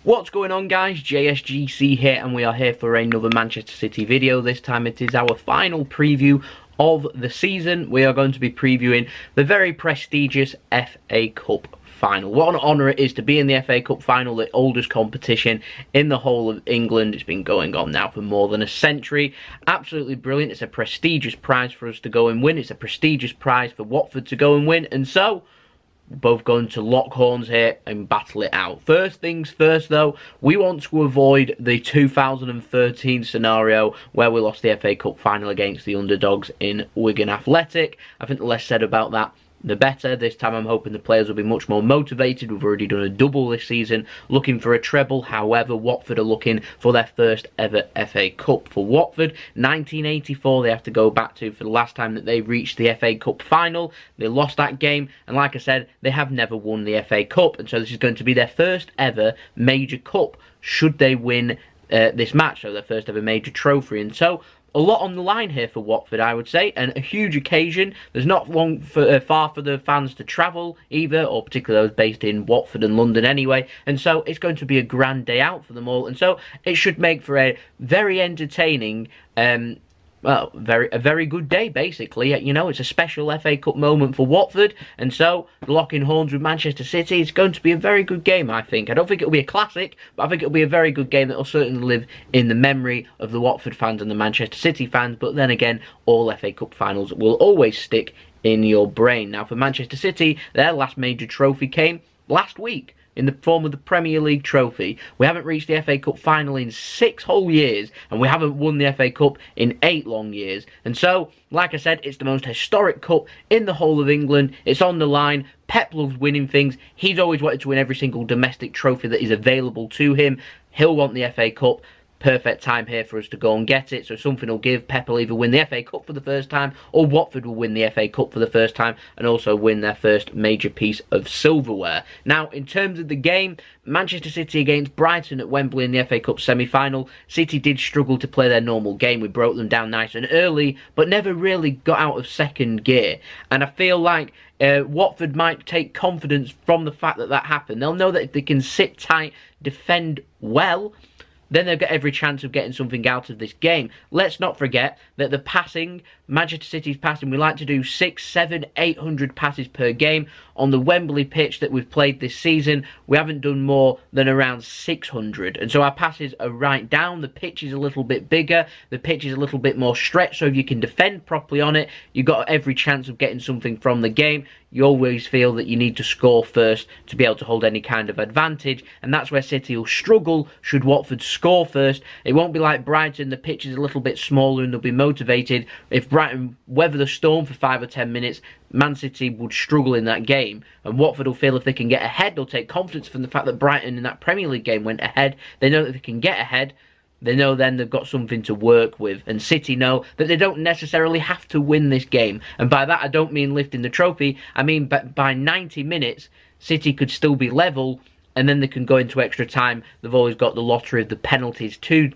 What's going on, guys? JSGC here, and we are here for another Manchester City video. This time it is our final preview of the season. We are going to be previewing the very prestigious FA Cup final. What an honour it is to be in the FA Cup final, the oldest competition in the whole of England. It's been going on now for more than a century. Absolutely brilliant. It's a prestigious prize for us to go and win. It's a prestigious prize for Watford to go and win, and so we're both going to lock horns here and battle it out. First things first, though, we want to avoid the 2013 scenario where we lost the FA Cup final against the underdogs in Wigan Athletic. I think the less said about that, the better. This time I'm hoping the players will be much more motivated. We've already done a double this season, looking for a treble. However, Watford are looking for their first ever FA Cup. For Watford, 1984 they have to go back to for the last time that they reached the FA Cup final. They lost that game, and like I said, they have never won the FA Cup, and so this is going to be their first ever major cup should they win this match, so their first ever major trophy. And so a lot on the line here for Watford, I would say, and a huge occasion. There's not long far for the fans to travel either, or particularly those based in Watford and London anyway, and so it's going to be a grand day out for them all, and so it should make for a very entertaining well, a very good day, basically. You know, it's a special FA Cup moment for Watford, and so locking horns with Manchester City, it's going to be a very good game, I think. I don't think it'll be a classic, but I think it'll be a very good game that will certainly live in the memory of the Watford fans and the Manchester City fans, but then again, all FA Cup finals will always stick in your brain. Now, for Manchester City, their last major trophy came last week, in the form of the Premier League trophy. We haven't reached the FA Cup final in 6 whole years, and we haven't won the FA Cup in 8 long years. And so, like I said, it's the most historic cup in the whole of England. It's on the line. Pep loves winning things. He's always wanted to win every single domestic trophy that is available to him. He'll want the FA Cup. Perfect time here for us to go and get it, so something will give. Pep will either win the FA Cup for the first time, or Watford will win the FA Cup for the first time and also win their first major piece of silverware. Now, in terms of the game, Manchester City against Brighton at Wembley in the FA Cup semi-final. City did struggle to play their normal game. We broke them down nice and early, but never really got out of second gear, and I feel like Watford might take confidence from the fact that that happened. They'll know that if they can sit tight, defend well, then they've got every chance of getting something out of this game. Let's not forget that the passing, Manchester City's passing, we like to do 600, 700, 800 passes per game. On the Wembley pitch that we've played this season, we haven't done more than around 600. And so our passes are right down. The pitch is a little bit bigger. The pitch is a little bit more stretched. So if you can defend properly on it, you've got every chance of getting something from the game. You always feel that you need to score first to be able to hold any kind of advantage. And that's where City will struggle should Watford score first. It won't be like Brighton. The pitch is a little bit smaller and they'll be motivated. If Brighton weather the storm for 5 or 10 minutes, Man City would struggle in that game, and Watford will feel if they can get ahead, they'll take confidence from the fact that Brighton in that Premier League game went ahead. They know that they can get ahead. They know then they've got something to work with, and City know that they don't necessarily have to win this game. And by that I don't mean lifting the trophy, I mean by 90 minutes City could still be level, and then they can go into extra time. They've always got the lottery of the penalties to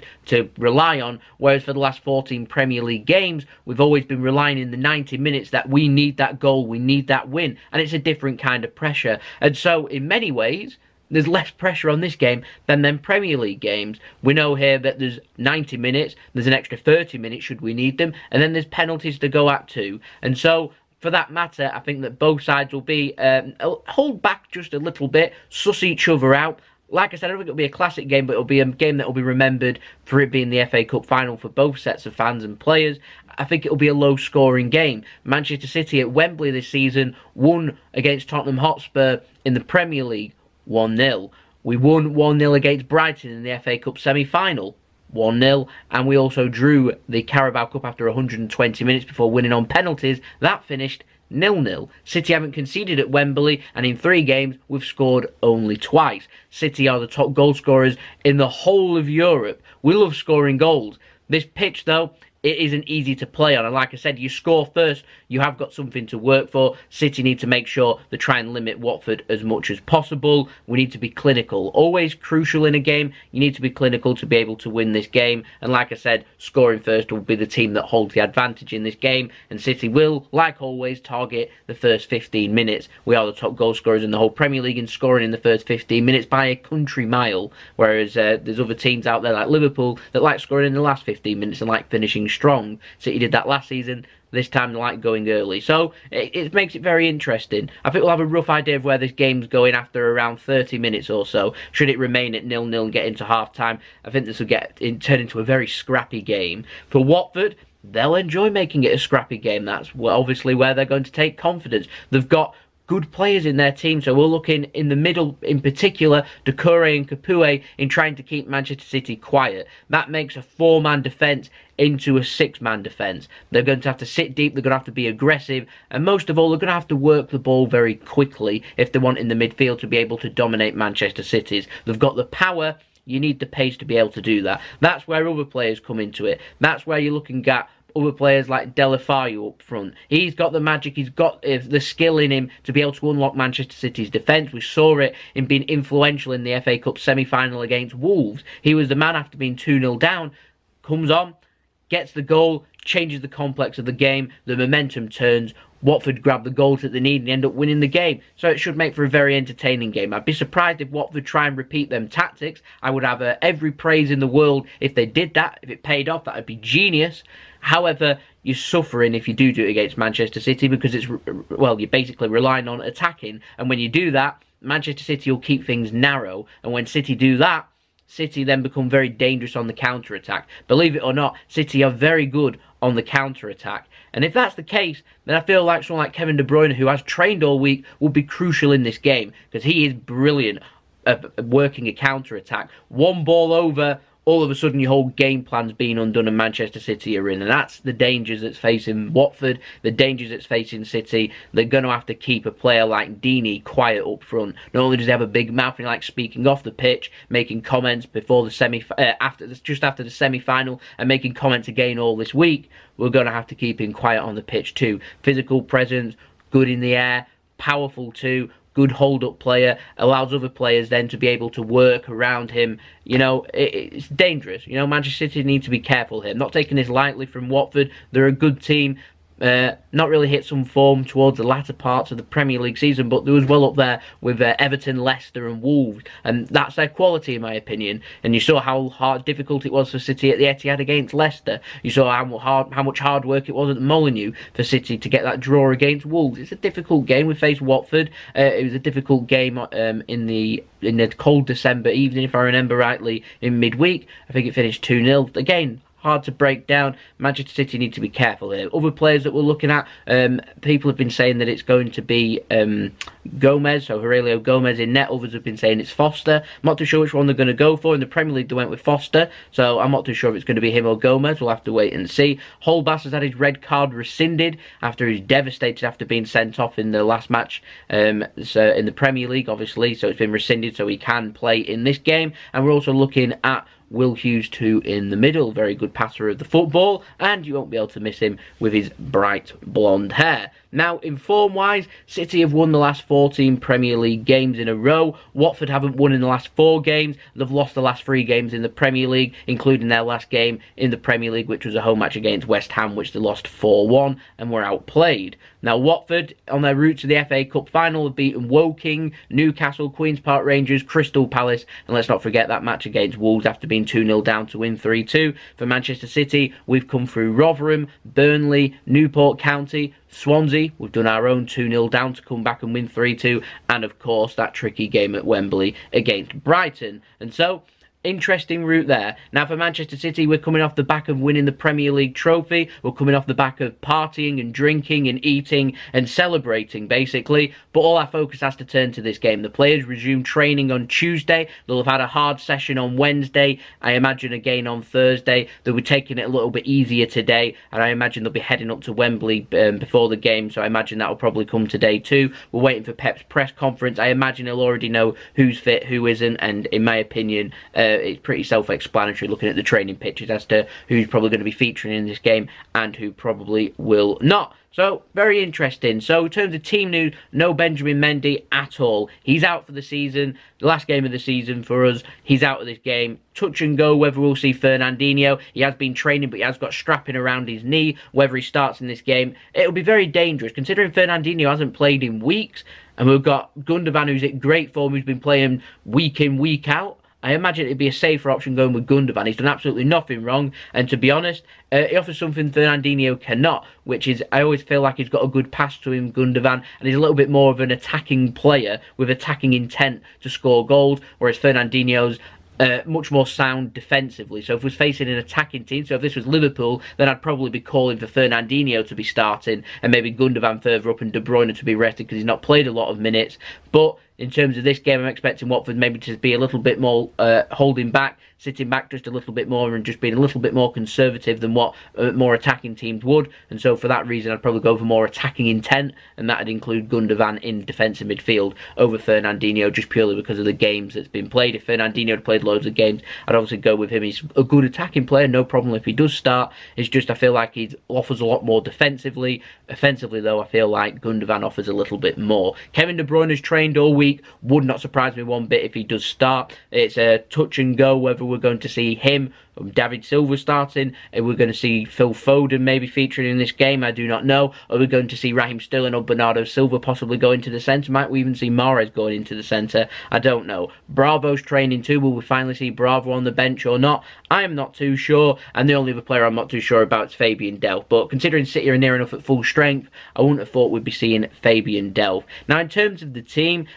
rely on, whereas for the last 14 Premier League games, we've always been relying in the 90 minutes that we need that goal, we need that win, and it's a different kind of pressure. And so, in many ways, there's less pressure on this game than them Premier League games. We know here that there's 90 minutes, there's an extra 30 minutes should we need them, and then there's penalties to go at too. And so, for that matter, I think that both sides will be hold back just a little bit, suss each other out. Like I said, I don't think it'll be a classic game, but it'll be a game that will be remembered for it being the FA Cup final for both sets of fans and players. I think it'll be a low-scoring game. Manchester City at Wembley this season won against Tottenham Hotspur in the Premier League 1-0. We won 1-0 against Brighton in the FA Cup semi-final, 1-0, and we also drew the Carabao Cup after 120 minutes before winning on penalties. That finished 0-0. City haven't conceded at Wembley, and in 3 games we've scored only twice. City are the top goal scorers in the whole of Europe. We love scoring goals. This pitch, though, it isn't easy to play on. And like I said, you score first, you have got something to work for. City need to make sure they try and limit Watford as much as possible. We need to be clinical. Always crucial in a game, you need to be clinical to be able to win this game. And like I said, scoring first will be the team that holds the advantage in this game. And City will, like always, target the first 15 minutes. We are the top goal scorers in the whole Premier League in scoring in the first 15 minutes by a country mile. Whereas there's other teams out there like Liverpool that like scoring in the last 15 minutes and like finishing strong. City did that last season. This time they like going early. So it makes it very interesting. I think we'll have a rough idea of where this game's going after around 30 minutes or so. Should it remain at 0-0 and get into half-time, I think this will turn into a very scrappy game. For Watford, they'll enjoy making it a scrappy game. That's obviously where they're going to take confidence. They've got good players in their team, so we're looking in the middle, in particular, Doucoure and Capoue, in trying to keep Manchester City quiet. That makes a 4-man defence into a 6-man defence. They're going to have to sit deep, they're going to have to be aggressive, and most of all, they're going to have to work the ball very quickly if they want in the midfield to be able to dominate Manchester City's. They've got the power, you need the pace to be able to do that. That's where other players come into it. That's where you're looking at other players like Deulofeu up front. He's got the magic, he's got the skill in him to be able to unlock Manchester City's defence. We saw it in being influential in the FA Cup semi-final against Wolves. He was the man after being 2-0 down, comes on, gets the goal, changes the complex of the game, the momentum turns, Watford grab the goals that they need and end up winning the game. So it should make for a very entertaining game. I'd be surprised if Watford try and repeat them tactics. I would have every praise in the world if they did that. If it paid off, that would be genius. However, you're suffering if you do it against Manchester City because it's, well, you're basically relying on attacking. And when you do that, Manchester City will keep things narrow. And when City do that, City then become very dangerous on the counter-attack. Believe it or not, City are very good on the counter-attack. And if that's the case, then I feel like someone like Kevin De Bruyne, who has trained all week, will be crucial in this game. Because he is brilliant at working a counter-attack. One ball over, all of a sudden your whole game plan's being undone and Manchester City are in. And that's the dangers that's facing Watford, the dangers that's facing City. They're going to have to keep a player like Deeney quiet up front. Not only does he have a big mouth and he likes speaking off the pitch, making comments before the just after the semi-final, and making comments again all this week, we're going to have to keep him quiet on the pitch too. Physical presence, good in the air, powerful too. Good hold-up player, allows other players then to be able to work around him. You know, it's dangerous. You know, Manchester City need to be careful here. I'm not taking this lightly from Watford. They're a good team. Not really hit some form towards the latter parts of the Premier League season, but they was well up there with Everton, Leicester and Wolves, and that's their quality in my opinion. And you saw how difficult it was for City at the Etihad against Leicester. You saw how much hard work it was at the Molineux for City to get that draw against Wolves. It's a difficult game. We faced Watford. It was a difficult game in the cold December evening, if I remember rightly, in midweek. I think it finished 2-0. Again, hard to break down. Manchester City need to be careful here. Other players that we're looking at, people have been saying that it's going to be Gomez, so Aurelio Gomez in net. Others have been saying it's Foster. I'm not too sure which one they're going to go for. In the Premier League they went with Foster, so I'm not too sure if it's going to be him or Gomez. We'll have to wait and see. Holebas has had his red card rescinded after he's devastated after being sent off in the last match so in the Premier League, obviously, so it's been rescinded so he can play in this game. And we're also looking at Will Hughes too in the middle, very good passer of the football, and you won't be able to miss him with his bright blonde hair. Now, in form-wise, City have won the last 14 Premier League games in a row. Watford haven't won in the last 4 games. They've lost the last 3 games in the Premier League, including their last game in the Premier League, which was a home match against West Ham, which they lost 4-1 and were outplayed. Now, Watford, on their route to the FA Cup final, have beaten Woking, Newcastle, Queen's Park Rangers, Crystal Palace, and let's not forget that match against Wolves after being 2-0 down to win 3-2. For Manchester City, we've come through Rotherham, Burnley, Newport County, Swansea. We've done our own 2-0 down to come back and win 3-2, and of course that tricky game at Wembley against Brighton. And so, interesting route there. Now for Manchester City, we're coming off the back of winning the Premier League trophy. We're coming off the back of partying and drinking and eating and celebrating, basically. But all our focus has to turn to this game. The players resume training on Tuesday. They'll have had a hard session on Wednesday. I imagine again on Thursday. They'll be taking it a little bit easier today. And I imagine they'll be heading up to Wembley before the game. So I imagine that will probably come today too. We're waiting for Pep's press conference. I imagine he'll already know who's fit, who isn't. And in my opinion, it's pretty self-explanatory looking at the training pictures as to who's probably going to be featuring in this game and who probably will not. So, very interesting. So, in terms of team news, no Benjamin Mendy at all. He's out for the season. The last game of the season for us. He's out of this game. Touch and go whether we'll see Fernandinho. He has been training, but he has got strapping around his knee. Whether he starts in this game, it'll be very dangerous, considering Fernandinho hasn't played in weeks. And we've got Gundogan, who's at great form, who's been playing week in, week out. I imagine it'd be a safer option going with Gundogan. He's done absolutely nothing wrong, and to be honest, he offers something Fernandinho cannot, which is, I always feel like he's got a good pass to him, Gundogan, and he's a little bit more of an attacking player with attacking intent to score goals, whereas Fernandinho's much more sound defensively. So if we're facing an attacking team, so if this was Liverpool, then I'd probably be calling for Fernandinho to be starting and maybe Gundogan further up and De Bruyne to be rested because he's not played a lot of minutes. But in terms of this game, I'm expecting Watford maybe to be a little bit more holding back, sitting back just a little bit more and just being a little bit more conservative than what more attacking teams would. And so for that reason, I'd probably go for more attacking intent, and that would include Gundogan in defensive midfield over Fernandinho, just purely because of the games that's been played. If Fernandinho had played loads of games, I'd obviously go with him. He's a good attacking player, no problem if he does start. It's just I feel like he offers a lot more defensively. Offensively, though, I feel like Gundogan offers a little bit more. Kevin De Bruyne has trained all week. Would not surprise me one bit if he does start. It's a touch and go whether we're going to see him, David Silva starting, and we're going to see Phil Foden maybe featuring in this game. I do not know. Are we going to see Raheem Sterling or Bernardo Silva possibly go into the centre? Might we even see Mahrez going into the centre? I don't know. Bravo's training too. Will we finally see Bravo on the bench or not? I am not too sure, and the only other player I'm not too sure about is Fabian Delph. But considering City are near enough at full strength, I wouldn't have thought we'd be seeing Fabian Delph. Now, in terms of the team,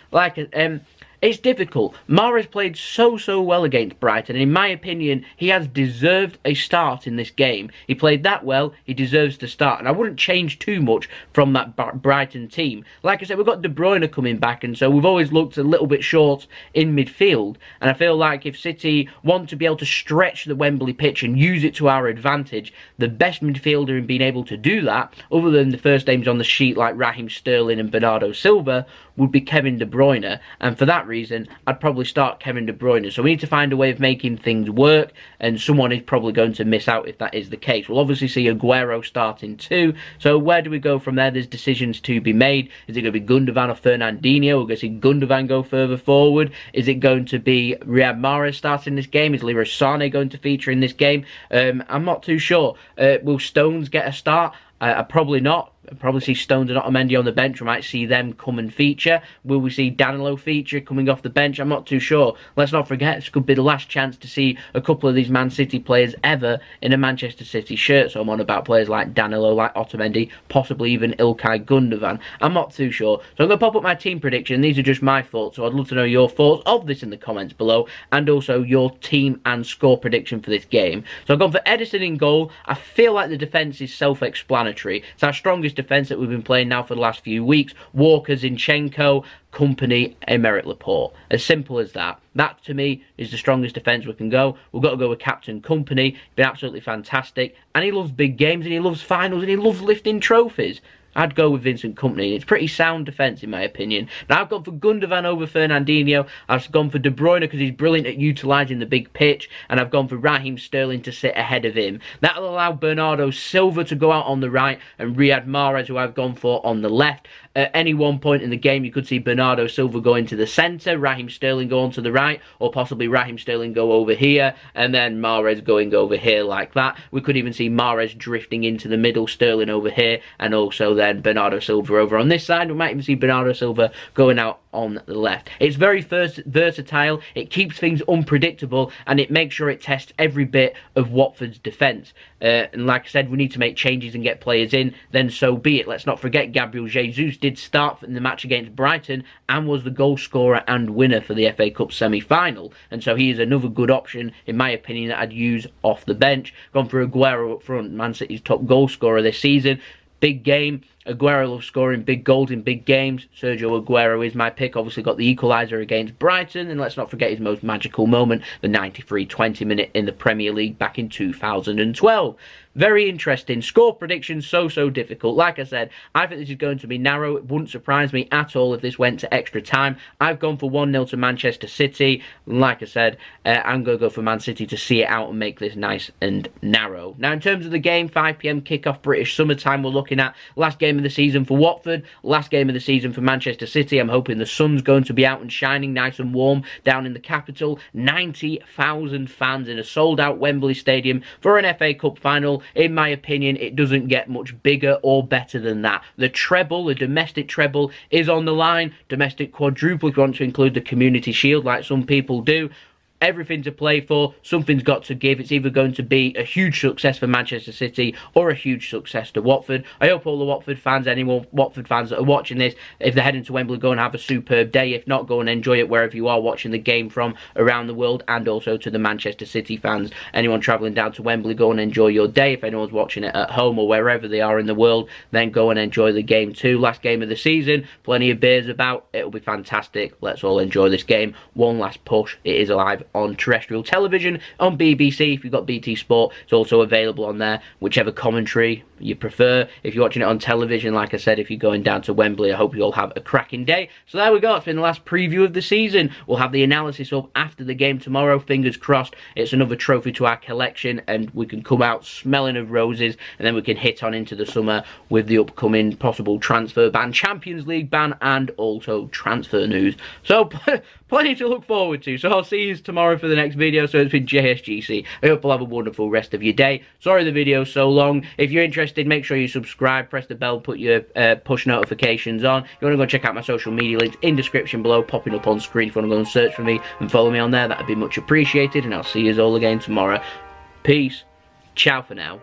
it's difficult. Mahrez played so well against Brighton, and in my opinion, he has deserved a start in this game. He played that well, he deserves to start, and I wouldn't change too much from that Brighton team. Like I said, we've got De Bruyne coming back, and so we've always looked a little bit short in midfield, and I feel like if City want to be able to stretch the Wembley pitch and use it to our advantage, the best midfielder in being able to do that, other than the first names on the sheet like Raheem Sterling and Bernardo Silva, would be Kevin De Bruyne, and for that reason, I'd probably start Kevin De Bruyne. So we need to find a way of making things work, and someone is probably going to miss out if that is the case. We'll obviously see Aguero starting too, so where do we go from there? There's decisions to be made. Is it going to be Gundogan or Fernandinho? We're going to see Gundogan go further forward. Is it going to be Riyad Mahrez starting this game? Is Leroy Sane going to feature in this game? I'm not too sure. Will Stones get a start? Probably not. I'll probably see Stones and Otamendi on the bench. We might see them come and feature. Will we see Danilo feature coming off the bench? I'm not too sure. Let's not forget, this could be the last chance to see a couple of these Man City players ever in a Manchester City shirt. So I'm on about players like Danilo, like Otamendi, possibly even Ilkay Gundogan. I'm not too sure. So I'm going to pop up my team prediction. These are just my thoughts, so I'd love to know your thoughts of this in the comments below, and also your team and score prediction for this game. So I've gone for Edison in goal. I feel like the defence is self-explanatory. It's our strongest defence that we've been playing now for the last few weeks. Walker, Zinchenko, Company, Aymeric Laporte. As simple as that. That, to me, is the strongest defence we can go. We've got to go with Captain Company. He's been absolutely fantastic. And he loves big games, and he loves finals, and he loves lifting trophies. I'd go with Vincent Kompany. It's pretty sound defence, in my opinion. Now, I've gone for Gundogan over Fernandinho. I've gone for De Bruyne because he's brilliant at utilising the big pitch. And I've gone for Raheem Sterling to sit ahead of him. That'll allow Bernardo Silva to go out on the right and Riyad Mahrez, who I've gone for, on the left. At any one point in the game, you could see Bernardo Silva go into the centre, Raheem Sterling go on to the right, or possibly Raheem Sterling go over here, and then Mahrez going over here like that. We could even see Mahrez drifting into the middle, Sterling over here, and also then Bernardo Silva over on this side. We might even see Bernardo Silva going out on the left. It's very versatile, it keeps things unpredictable, and it makes sure it tests every bit of Watford's defence. And like I said, we need to make changes and get players in, then so be it. Let's not forget Gabriel Jesus did start in the match against Brighton and was the goal scorer and winner for the FA Cup semi-final. And so he is another good option, in my opinion, that I'd use off the bench. Gone for Aguero up front, Man City's top goal scorer this season. Big game. Aguero loves scoring big goals in big games. Sergio Aguero is my pick. Obviously got the equaliser against Brighton. And let's not forget his most magical moment, the 93-20 minute in the Premier League back in 2012. Very interesting. Score predictions so difficult. Like I said, I think this is going to be narrow. It wouldn't surprise me at all if this went to extra time. I've gone for 1-0 to Manchester City. Like I said, I'm going to go for Man City to see it out and make this nice and narrow. Now, in terms of the game, 5 PM kickoff British summertime, we're looking at last game of the season for Watford, last game of the season for Manchester City. I'm hoping the sun's going to be out and shining nice and warm down in the capital. 90,000 fans in a sold-out Wembley Stadium for an FA Cup final. In my opinion, it doesn't get much bigger or better than that. The treble, the domestic treble, is on the line. Domestic quadruple if you want to include the Community Shield like some people do. Everything to play for, something's got to give. It's either going to be a huge success for Manchester City or a huge success to Watford. I hope all the Watford fans, anyone Watford fans that are watching this, if they're heading to Wembley, go and have a superb day. If not, go and enjoy it wherever you are watching the game from around the world. And also to the Manchester City fans, anyone travelling down to Wembley, go and enjoy your day. If anyone's watching it at home or wherever they are in the world, then go and enjoy the game too. Last game of the season, plenty of beers about. It'll be fantastic. Let's all enjoy this game. One last push. It is live on terrestrial television on BBC. If you've got BT Sport, it's also available on there, whichever commentary you prefer. If you're watching it on television, like I said, if you're going down to Wembley, I hope you all have a cracking day. So there we go. It's been the last preview of the season. We'll have the analysis up after the game tomorrow. Fingers crossed it's another trophy to our collection and we can come out smelling of roses, and then we can hit on into the summer with the upcoming possible transfer ban, Champions League ban, and also transfer news. So plenty to look forward to. So I'll see you tomorrow for the next video. So it's been JSGC. I hope you'll have a wonderful rest of your day. Sorry the video's so long. If you're interested, make sure you subscribe, press the bell, put your push notifications on. If you want to go check out my social media links in description below, popping up on screen. If you want to go and search for me and follow me on there, that'd be much appreciated. And I'll see you all again tomorrow. Peace. Ciao for now.